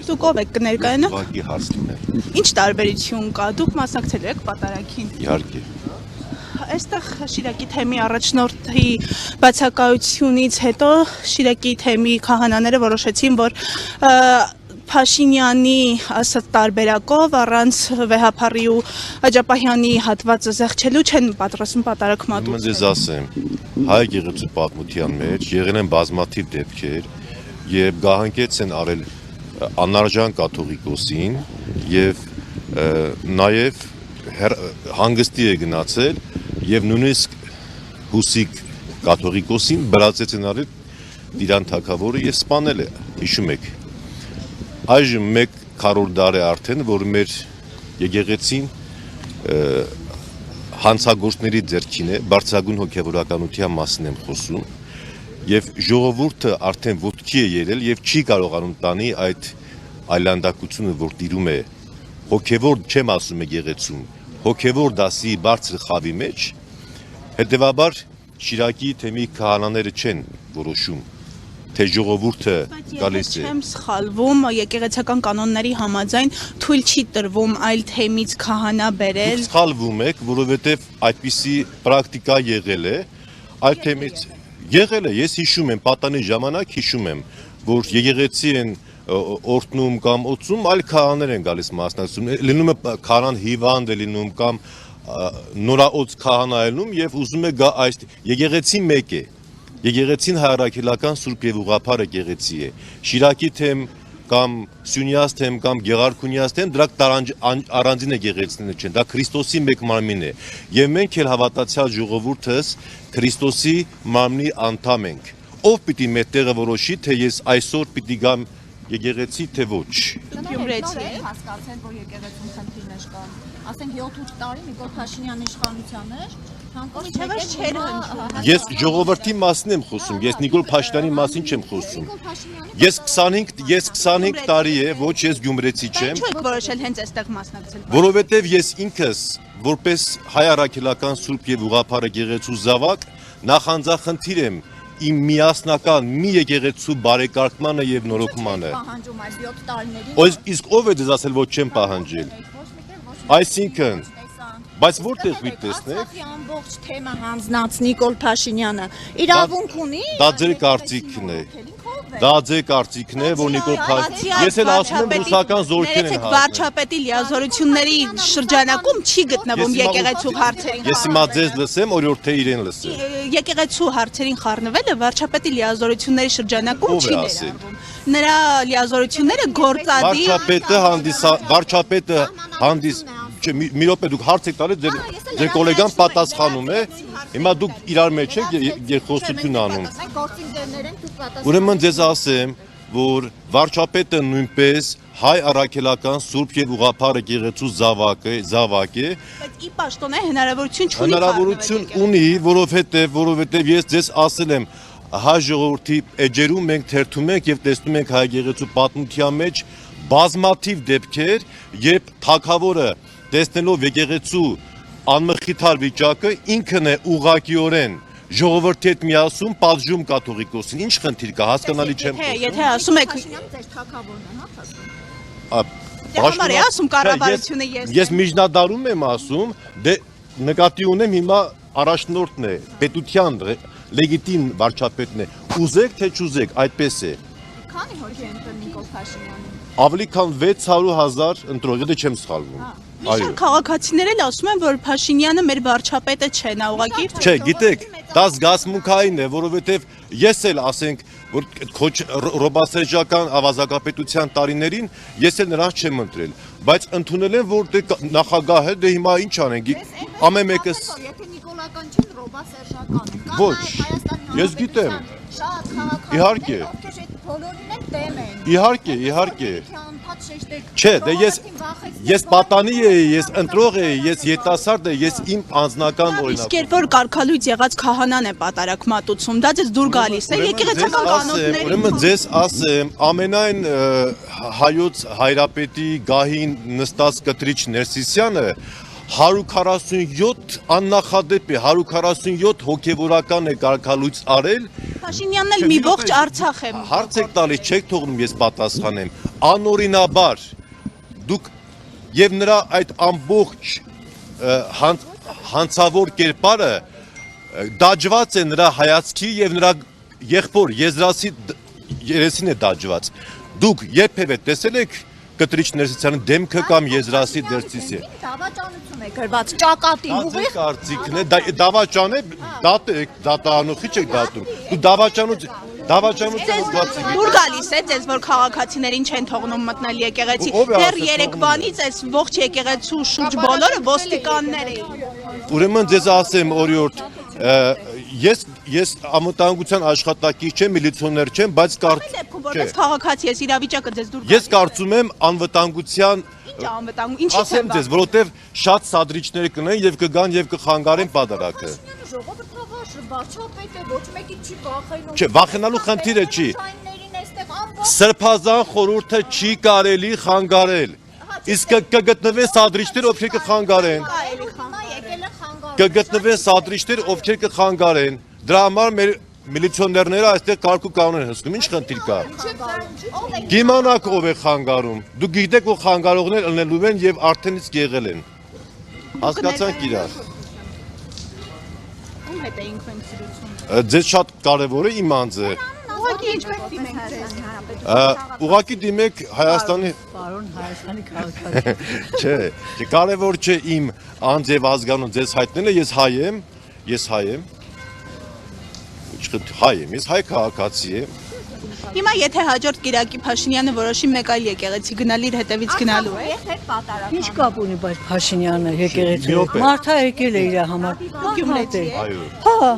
Դուք ով եք կներկայանաք։ Ուղղակի հարց լինել։ Ինչ տարբերություն կա։ Դուք մասնակցել եք պատարագին։ Իհարկե։ Այստեղ Շիրակի թեմի առաջնորդի բացակայությունից հետո Շիրակի թեմի քահանաները որոշեցին, որ Փաշինյանի ասած տարբերակով առանց Վեհափարի ու Աջապահյանի հատվածը զեղչելու չեն պատրաստում պատարագ մատուցել։ Ուրեմն ձեզ ասեմ, հայ եկեղեցու պատմության մեջ եղել են բազմաթիվ դեպքեր եւ գահանկեց են արել անարժան կաթողիկոսին եւ նաեւ հանգստի է գնացել եւ նույնիսկ հուսիկ կաթողիկոսին բրացեց են արել Տիրան թագավորը եւ սպանել է, հիշում եք։ Այժմ 1 քառորդ դար է արդեն, որ մեր եկեղեցին հանցագործների ձեռքին է, բարձրագույն հոգևորականության մասին եմ խոսում, եւ ժողովուրդը արդեն ոտքի է ելել եւ չի կարողանում տանի այդ այլանդակությունը, որ տիրում է հոգևոր, չեմ ասում եկեղեցում, հոգևոր դասի բարձր խավի մեջ, հետեւաբար Շիրակի թեմի քահանաները չեն որոշում, թե ժողովուրդը գալիս է։ Չեմ սխալվում, եկեղեցական կանոնների համաձայն թույլ չի տրվում այլ թեմից քահանա բերել։ Դուք սխալվում եք, որովհետև այդպիսի պրակտիկա եղել է, այլ թեմից եղել է, ես հիշում եմ, պատանի ժամանակ հիշում եմ, որ եկեղեցի են օրհնում կամ օծում, այլ քահանաներ են գալիս մասնակցում, լինում է քահանան հիվանդ է լինում կամ նորաոց քահանա է լինում եւ ուզում է գա այս եկեղեցի մեկ է։ Եկեղեցին հայրաքելական Սուրբ եւ Ուղղափառ եկեղեցի է։ Շիրակի թեմ կամ Սյունյաց թեմ կամ Գեղարքունյաց թեմ դրանք առանձին եկեղեցիներ չեն, դա Քրիստոսի մեկ մարմին է։ Եվ մենք էլ հավատացյալ ժողովուրդս Քրիստոսի մարմնի անդամ ենք։ Ով պիտի մեր տեղը որոշի, թե ես այսօր պիտի գամ եկեղեցի, թե ոչ։ Գյումրեցի հասկացել, որ եկեղեցում խնդիրներ կան։ Ասենք 7-8 տարի Նիկոլ Փաշինյանի իշխանության էր, Ես ժողովրդի մասին եմ խոսում, ես Նիկոլ Փաշինյանի մասին չեմ խոսում։ Ես 25 տարի է, ոչ ես գյումրեցի չեմ։ Ինչու եք որոշել հենց այստեղ մասնակցել։ Որովհետև ես ինքս որպես հայ առաքելական Սուրբ եւ Ուղղափառ եկեղեցու զավակ նախանձախնդիր եմ իմ միասնական մի եկեղեցու բարեկարգմանը եւ նորոգմանը։ Իսկ ով է դες ասել ոչ չեմ պահանջել։ Այսինքն բայց որտեղ պիտի տեսնեք ամբողջ թեմը հանձնած Նիկոլ Փաշինյանը իրավունք ունի։ Դա ձեր կարծիքն է։ Դա ձեր կարծիքն է, որ Նիկոլ Փաշինյանը ես էլ ասում եմ ռուսական զորքերն են հաղթել։ Վարչապետի լիազորությունների շրջանակում չի գտնվում եկեղեցու հարցերին։ Ես հիմա ձեզ լսեմ, օրիորդ թե իրեն լսեմ։ Եկեղեցու հարցերին խառնվելը վարչապետի լիազորությունների շրջանակում չի ներառվում։ Նրա լիազորությունները գործադիր վարչապետը մի րոպե դուք հարց եք տալիս ձեր գոլեգան պատասխանում է հիմա դուք իրար մեջ եք երկխոսություն անում ուրեմն ձեզ ասեմ որ վարչապետը նույնպես հայ առաքելական Սուրբ եւ Ուղղափառ եկեղեցու զավակ է բայց ի պաշտոն է հնարավորություն չունի հնարավորություն ունի որովհետեւ ես ձեզ ասել եմ հայ ժողովրդի էջերում մենք թերթում ենք եւ տեսնում ենք հայ եկեղեցու պատմության մեջ բազմաթիվ դեպքեր երբ թագավորը տեսնելով եկեղեցու անմխիթար վիճակը ինքն է ուղղակիորեն ժողովրդի հետ միասում պատժում կաթողիկոսին ինչ խնդիր կա հասկանալի չեմ խոսում եթե ասում եք ձեր թագավորն է Համարի ասում կառավարությունը ես միջնադարում եմ ասում դե նկատի ունեմ հիմա առաջնորդն է պետության լեգիտիմ վարչապետն է ուզեք թե չուզեք այդպես է քանի հոգի են Նիկոլ Փաշինյանը ավելի քան 600,000 ընտրող եթե չեմ սխալվում Այո քաղաքացիներ էլ ասում են որ Փաշինյանը մեր վարչապետը չէ նա ուղղակի Չէ գիտեք դա զգացմունքային է որովհետև ես էլ ասենք որ քոչ ռոբասերժական ավազակապետության տարիներին ես էլ նրանց չեմ ընտրել բայց ընդունել եմ որ դե նախագահ է դե հիմա ինչ անենք ամեն մեկը եթե նիկոլական չեն ռոբասերժական են Ոչ ես գիտեմ իհարկե Իհարկե Չէ դե ես պատանի էի ես ընտրող էի ես յետասարդ եմ ես իմ անձնական օրինակ Իսկ երբ որ կարգալույց եղած քահանան է պատարագ մատուցում դա ձեզ դուր գալիս է եկեղեցական կանոնների Ուրեմն ձեզ ասեմ ամենայն հայոց հայրապետի գահին նստած կտրիչ Ներսիսյանը 147 աննախադեպ է 147 հոգևորական է կարգալույց արել Փաշինյանն էլ մի ողջ Արցախ է Հարց եք տալիս չեք թողնում ես պատասխանեմ անօրինաբար դուք եւ նրա այդ ամբողջ հանցավոր կերպարը դաջված է նրա հայացքի եւ նրա եղբոր Եզրասի երեսին է դաջված։ Դուք երբևէ տեսել եք Կտրիչ Ներսիսյանի դեմքը կամ Եզրասի դերձիսը։ Դավաճանություն է գրված ճակատին ուղիղ։ Կարծիքն է, դավաճան է, դատանուխի չեք դատում։ Դու դավաճանություն զգացի։ Դուր գալիս է ձեզ, որ քաղաքացիներին չեն թողնում մտնել եկեղեցի։ Դեռ երեկվանից այս ողջ եկեղեցու շուրջ բոլորը ոստիկաններ էին։ Ուրեմն ձեզ ասեմ օրիորդ, ես ամտանգության աշխատակից չեմ, միլիցիոներ չեմ, բայց Որպես քաղաքացի ես իրավիճակը ձեզ դուր ես կարծում եմ անվտանգության Ինչ անվտանգ, ինչի՞ց ասեմ ձեզ, որովհետև շատ սադրիչներ կնեն եւ կգան եւ կխանգարեն պատարակը։ Վարչապետը ոչ մեկի չի վախենում։ Չէ, վախենալու խնդիրը չի։ Սրբազան խորհուրդը չի կարելի խանգարել։ Իսկ կգտնվեն սադրիչներ, ովքեր կխանգարեն։ Կգտնվեն սադրիչներ, ովքեր կխանգարեն։ Դրա համար մեր միլիցիոներները այստեղ կարգ ու կանոն են հսկում։ Ինչ խնդիր կա։ Գիմանաք ով է խանգարում։ Դուք գիտեք, որ խանգարողներ ելնելու են եւ արդեն իսկ եղել են։ Հասկացանք իրար։ Ում հետ էինք մենք սիրություն։ Ձեզ շատ կարևոր է իմ անձը։ Ուղղակի ինչպես դիմենք ձեզ։ Ուղղակի դիմեք Հայաստանի Պարոն Հայաստանի քաղաքացի։ Չէ, կարևոր չէ իմ անձ եւ ազգանուն ձեզ հայտնելը, ես հայ եմ։ Հայ եմ, ես հայ քաղաքացի եմ։ Հիմա եթե հաջորդ Կիրակի Փաշինյանը որոշի մեկ այլ եկեղեցի գնալ իր հետևից գնալու է։ Ինչ կապ ունի բայց Փաշինյանը եկեղեցի։ Մարդա եկել է իր համար։ Գյումրեցի է։ Այո։ Հա,